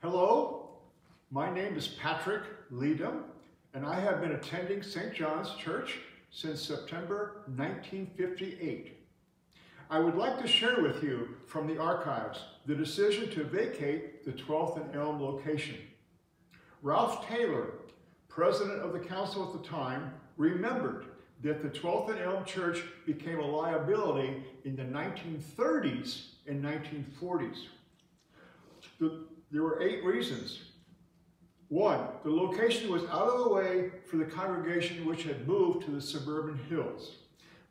Hello, my name is Patric Leedom, and I have been attending St. John's Church since September 1958. I would like to share with you from the archives the decision to vacate the 12th and Elm location. Ralph Taylor, president of the council at the time, remembered that the 12th and Elm Church became a liability in the 1930s and 1940s. There were 8 reasons. 1, the location was out of the way for the congregation which had moved to the suburban hills.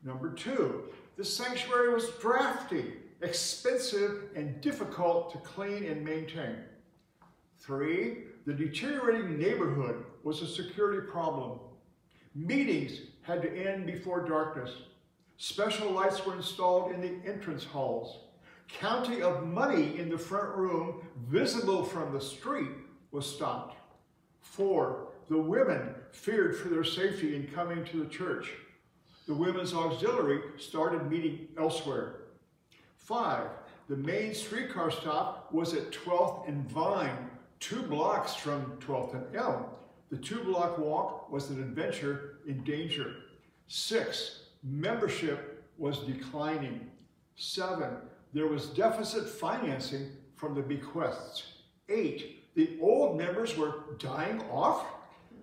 Number 2, the sanctuary was drafty, expensive, and difficult to clean and maintain. 3, the deteriorating neighborhood was a security problem. Meetings had to end before darkness. Special lights were installed in the entrance halls. Counting of money in the front room, visible from the street, was stopped. 4, the women feared for their safety in coming to the church. The women's auxiliary started meeting elsewhere. 5, the main streetcar stop was at 12th and Vine, 2 blocks from 12th and Elm. The 2-block walk was an adventure in danger. 6, membership was declining. 7, there was deficit financing from the bequests. 8, the old members were dying off.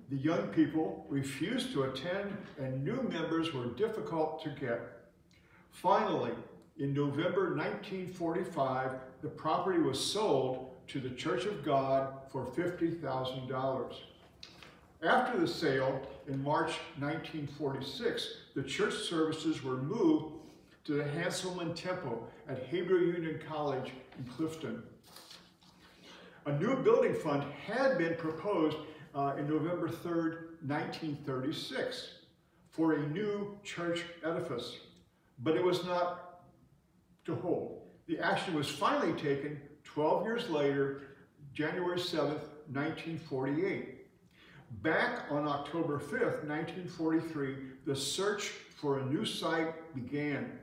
The young people refused to attend, and new members were difficult to get. Finally, in November 1945, the property was sold to the Church of God for $50,000. After the sale, in March 1946, the church services were moved to the Hanselman Temple at Hebrew Union College in Clifton. A new building fund had been proposed in November 3rd, 1936 for a new church edifice, but it was not to hold. The action was finally taken 12 years later, January 7th, 1948. Back on October 5th, 1943, the search for a new site began.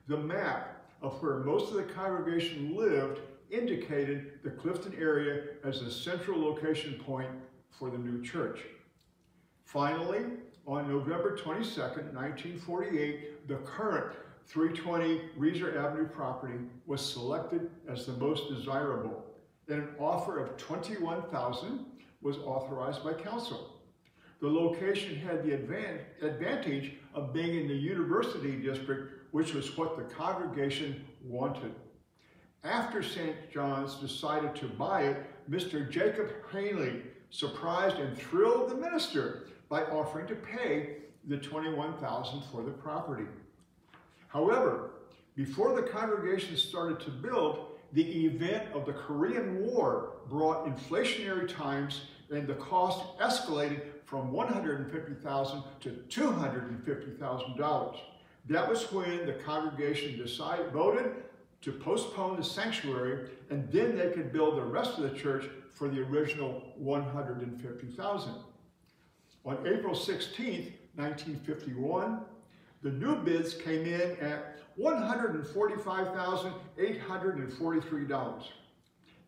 The map of where most of the congregation lived indicated the Clifton area as a central location point for the new church. Finally, on November 22nd, 1948, the current 320 Resor Avenue property was selected as the most desirable, and an offer of $21,000 was authorized by council. The location had the advantage of being in the university district, which was what the congregation wanted. After St. John's decided to buy it, Mr. Jacob Haley surprised and thrilled the minister by offering to pay the $21,000 for the property. However, before the congregation started to build, the event of the Korean War brought inflationary times, and the cost escalated from $150,000 to $250,000. That was when the congregation voted to postpone the sanctuary, and then they could build the rest of the church for the original $150,000. On April 16th, 1951, the new bids came in at $145,843,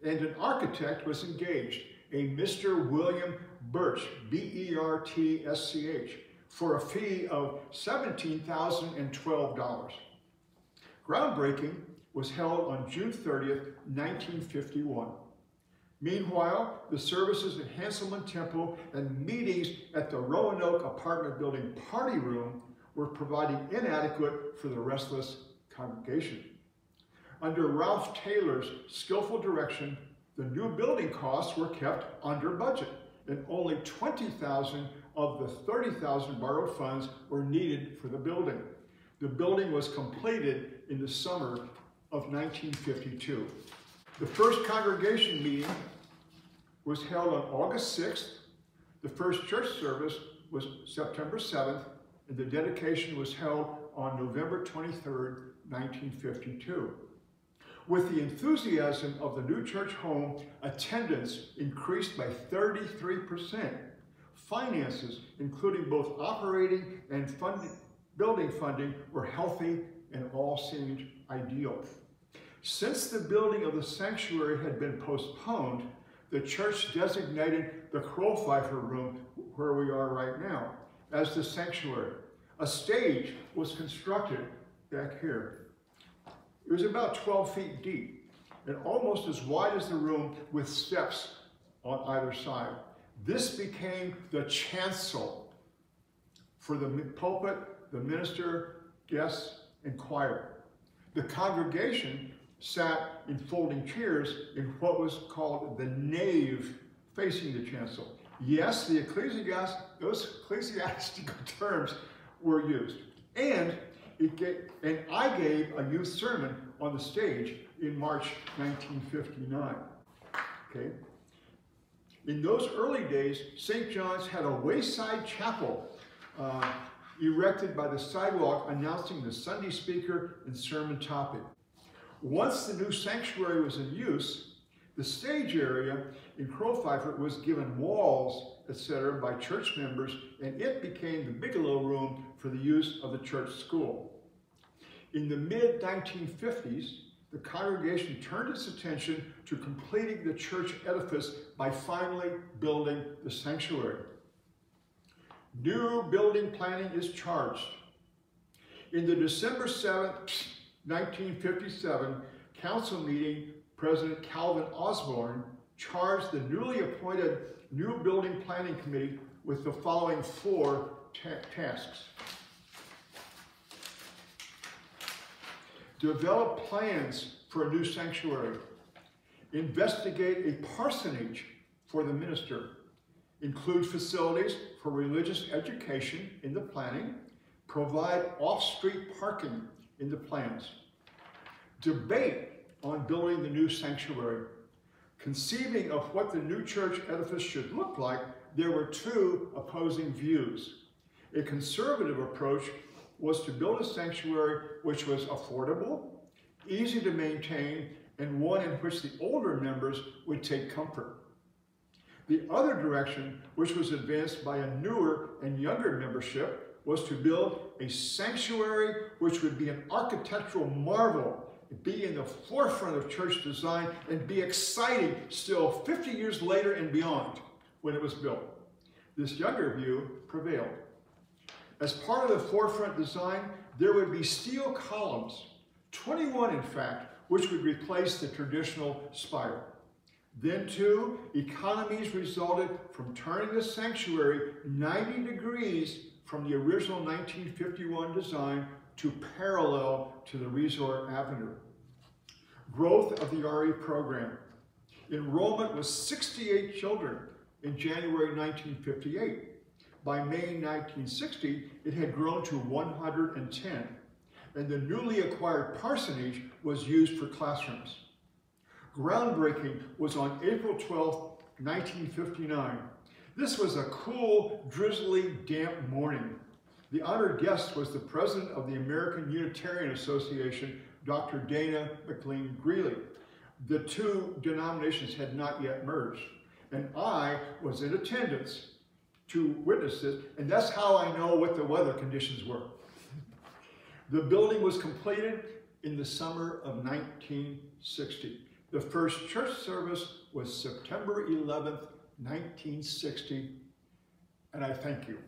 and an architect was engaged, a Mr. William Birch, B-E-R-T-S-C-H, for a fee of $17,012. Groundbreaking was held on June 30th, 1951. Meanwhile, the services at Hanselman Temple and meetings at the Roanoke apartment building party room were providing inadequate for the restless congregation. Under Ralph Taylor's skillful direction, the new building costs were kept under budget, and only $20,000 of the $30,000 borrowed funds were needed for the building. The building was completed in the summer of 1952. The first congregation meeting was held on August 6th. The first church service was September 7th, and the dedication was held on November 23rd, 1952. With the enthusiasm of the new church home, attendance increased by 33%. Finances, including both operating and building funding, were healthy and all seemed ideal. Since the building of the sanctuary had been postponed, the church designated the crow fifer room, where we are right now, as the sanctuary. A stage was constructed back here. It was about 12 feet deep and almost as wide as the room, with steps on either side. This became the chancel for the pulpit, the minister, guests, and choir. The congregation sat in folding chairs in what was called the nave facing the chancel. Yes, those ecclesiastical terms were used. And I gave a youth sermon on the stage in March 1959. Okay. In those early days, St. John's had a wayside chapel erected by the sidewalk announcing the Sunday speaker and sermon topic. Once the new sanctuary was in use, the stage area in Crow Fifer was given walls, etc. by church members, and it became the Bigelow room for the use of the church school. In the mid-1950s, the congregation turned its attention to completing the church edifice by finally building the sanctuary. New building planning is charged. In the December 7th, 1957 council meeting, President Calvin Osborne charged the newly appointed New Building Planning Committee with the following 4 tasks. Develop plans for a new sanctuary. Investigate a parsonage for the minister. Include facilities for religious education in the planning. Provide off-street parking in the plans. Debate on building the new sanctuary. Conceiving of what the new church edifice should look like, there were 2 opposing views. A conservative approach was to build a sanctuary which was affordable, easy to maintain, and one in which the older members would take comfort. The other direction, which was advanced by a newer and younger membership, was to build a sanctuary which would be an architectural marvel, be in the forefront of church design, and be exciting still 50 years later and beyond when it was built. This younger view prevailed. As part of the forefront design, there would be steel columns, 21 in fact, which would replace the traditional spire. Then too, economies resulted from turning the sanctuary 90 degrees from the original 1951 design to parallel to the Resor Ave. Growth of the RE program. Enrollment was 68 children in January 1958. By May 1960, it had grown to 110, and the newly acquired parsonage was used for classrooms. Groundbreaking was on April 12, 1959. This was a cool, drizzly, damp morning. The honored guest was the president of the American Unitarian Association, Dr. Dana McLean Greeley. The 2 denominations had not yet merged, and I was in attendance to witness this, and that's how I know what the weather conditions were. The building was completed in the summer of 1960. The first church service was September 11th, 1960, and I thank you.